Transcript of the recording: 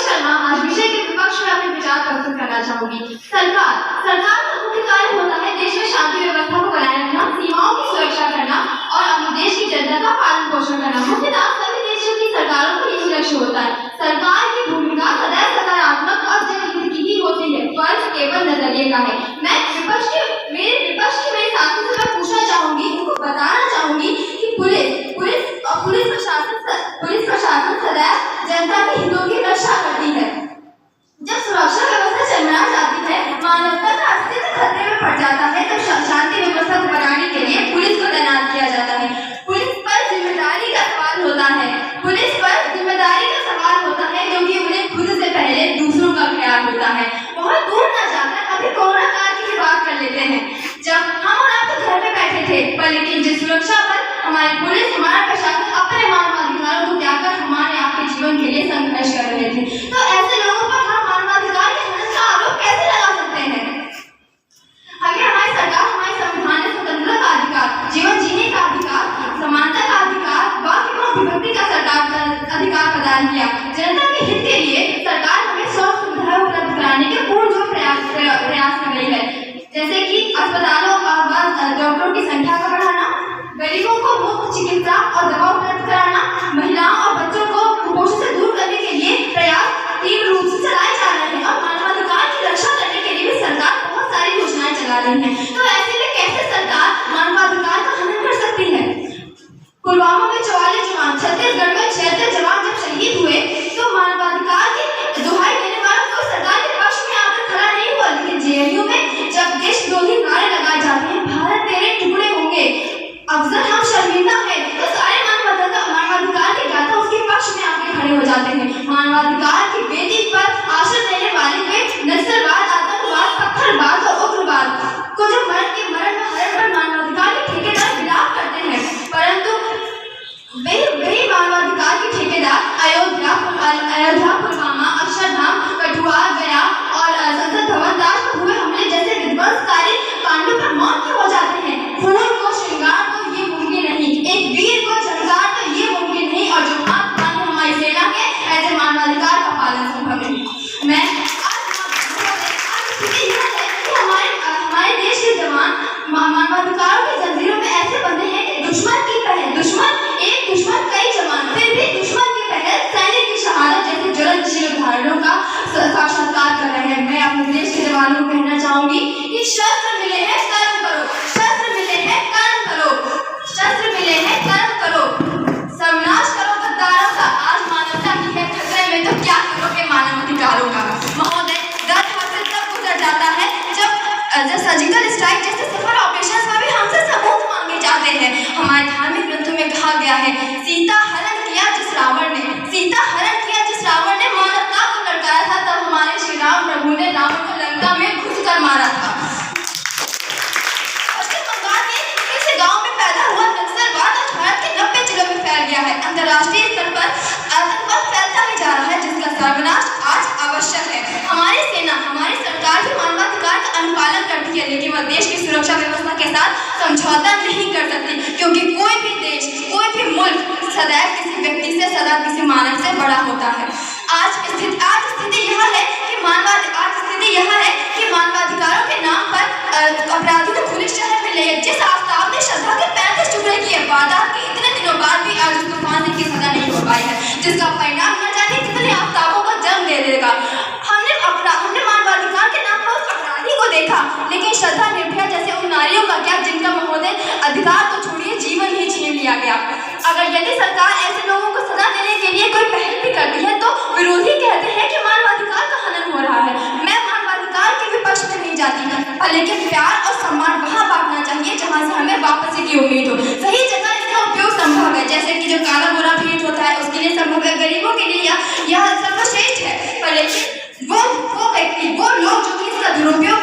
शर्मा आज विषय के विपक्ष में अपने विचार प्रस्तुत करना चाहूंगी। सरकार का मुख्य कार्य होता है देश में शांति व्यवस्था को बनाए रखना, सीमाओं की सुरक्षा करना और अपने देश की जनता का पालन पोषण करना। मुख्यतः सभी देशों की सरकारों का यही लक्ष्य होता है। सरकार की भूमिका सदैव सकारात्मक और जनहित की ही होती है, फर्ज केवल नजरिए का है। मेरे विपक्ष के मेरे साथियों से मैं पूछना चाहूंगी, उनको बताना चाहूंगी कि पुलिस प्रशासन सदैव जनता के हितों की रक्षा करती है। जब सुरक्षा व्यवस्था चरमरा जाती है, मानवता का अस्तित्व खतरे में पड़ जाता है, तब शांति व्यवस्था को बनाने के लिए पुलिस को तैनात किया जाता है। पुलिस पर जिम्मेदारी का सवाल होता है क्योंकि उन्हें खुद से पहले दूसरों का ख्याल होता है। बहुत दूर न जाकर अभी कोरोना काल की बात कर लेते हैं, जब हम और आप तो घर में बैठे थे, पर लेकिन जिस सुरक्षा पर हमारी पुलिस, हमारा प्रशासन अपने मानवाधिकारों को त्याग कर हमारे आपके जीवन के लिए संघर्ष कर रहे थे, तो ऐसे लोगों पर हम मानवाधिकार के हनन का आरोप कैसे लगा सकते हैं? हमें हमारी सरकार, हमारे संविधान ने स्वतंत्रता का अधिकार, जीवन जीने का अधिकार, समानता का अधिकार, विभक्ति का अधिकार प्रदान किया। जनता के हित के लिए सरकार हमें स्वास्थ्य सुविधाएं उपलब्ध कराने के पूर्ण प्रयास कर रही है, जैसे कि अस्पतालों और डॉक्टरों की संख्या का बढ़ाना, गरीबों को मुफ्त चिकित्सा और दवा उपलब्ध कराना, महिलाओं और बच्चों को कुपोषण से दूर करने के लिए प्रयास तीव्र रूप से चलाए जा रहे हैं और मानवाधिकार की रक्षा करने के लिए भी सरकार बहुत सारी योजनाएं चला रही है। तो ऐसे में कैसे सरकार मानवाधिकार का हनन कर सकती है? पुलवामा में 44 जवान, छत्तीसगढ़ में 76 जवान जब शहीद हुए, तो मानवाधिकार की दुहाई देने वाला कोई सरकार के पक्ष में आकर खड़ा नहीं हुआ। लेकिन जेएनयू में जब देश विरोधी नारे लगाए जाते हैं, भारत तेरे टुकड़े होंगे, अफजल हम शर्मिंदा है, तो सारे मानवाधिकार के गाथा उसके पक्ष में आके खड़े हो जाते हैं। मानवाधिकार की वेदी पर आश्रय देने वाले वे नक्सलवाद, आतंकवाद, पत्थरबाज और उग्रवाद को जो मरण में हरण पर मानवाधिकार के ठेकेदार विलाप करते हैं, परंतु वही मानवाधिकार के ठेकेदार अयोध्या, पुलवामा, अक्षरधाम, कठुआ, गया और संसद भवन, ताज पर हुए हमले जैसे विध्वंसकारी कांडों पर मौत क्यों हो जाते हैं? फूल को श्रृंगार तो ये मुमकिन नहीं, एक वीर को झंकार तो ये मुमकिन नहीं, और जो हाथ बांधे हमारी सेना के, ऐसे मानवाधिकार का पालन संभव नहीं। हमारे देश के जवान मानवाधिकारों की जंजीरों में ऐसे बंधे हैं कि दुश्मन कई जवान, फिर भी दुश्मन की पहल, सैनिक की शहादत जैसे ज्वलनशील उदाहरणों का साक्षात्कार कर रहे हैं। मैं अपने देश के जवानों को कहना चाहूंगी कि शस्त्र मिले हैं कर्म करो, शस्त्र मिले हैं कर्म करो, शस्त्र मिले हैं कर्म करो, सर्वनाश करो गद्दारों का, आज मानवता की है खतरे में, तो क्या करोगे मानवाधिकारों का? महोदय, दर्द हमसे तब गुजर जाता है जब सर्जिकल स्ट्राइक जैसे सफल ऑपरेशंस में भी हमसे सबूत मांगे जाते हैं। हमारे धार्मिक ग्रंथों में कहा गया है, सीता हरण किया जिस रावण ने मानवता को लड़काया था, तब हमारे श्री राम प्रभु ने रावण को लंका में घुसकर मारा था। पश्चिम बंगाल के किसी गांव में पैदा हुआ नक्सलवाद आज भारत के 90 जिलों में फैल गया है। अंतर्राष्ट्रीय स्तर पर आतंकवाद फैलता ही जा रहा है, जिसका सर्वनाश आज आवश्यक है। हमारी सेना, हमारी सरकार भी मानवाधिकार का अनुपालन करती है, लेकिन वह देश की सुरक्षा व्यवस्था के साथ समझौता नहीं कर सकती, क्योंकि कोई भी देश, कोई भी मुल्क सदैव किसी व्यक्ति से, सदा किसी मानव से बड़ा होता है। आज स्थिति यह है कि मानवाधिकारों के नाम पर अपराधी को पुलिस शहर में ले, जिस आफ्ताब ने श्रद्धा के 35 टुकड़े किए, वारदात के इतने दिनों बाद भी आज उसको फांसी की सजा नहीं हो पाई है, जिसका परिणाम न जाने कितने आफ्ताबों को जन्म दे देगा। हमने मानवाधिकार के नाम पर उस अपराधी को देखा, लेकिन श्रद्धा, निर्भया जैसे उन नारियों का क्या, जिनका महोदय अधिकार तो छोड़िए जीवन ही छीन लिया गया। अगर यदि सरकार ऐसे लोगों को सजा देने के लिए कोई पहल भी करती है, तो विरोधी कहते हैं कि मानवाधिकार का हनन हो रहा है। मैं मानवाधिकार के विपक्ष में नहीं जाती, लेकिन प्यार और सम्मान वहाँ बांटना चाहिए जहाँ से हमें वापसी की उम्मीद हो। सही जगह इसका उपयोग संभव है, जैसे कि जो काला बुरा भेंट होता है उसके लिए संभव है, गरीबों के लिए यह सर्वश्रेष्ठ है, पर लेकिन वो व्यक्ति, वो लोग जो कि इसका दुरुपयोग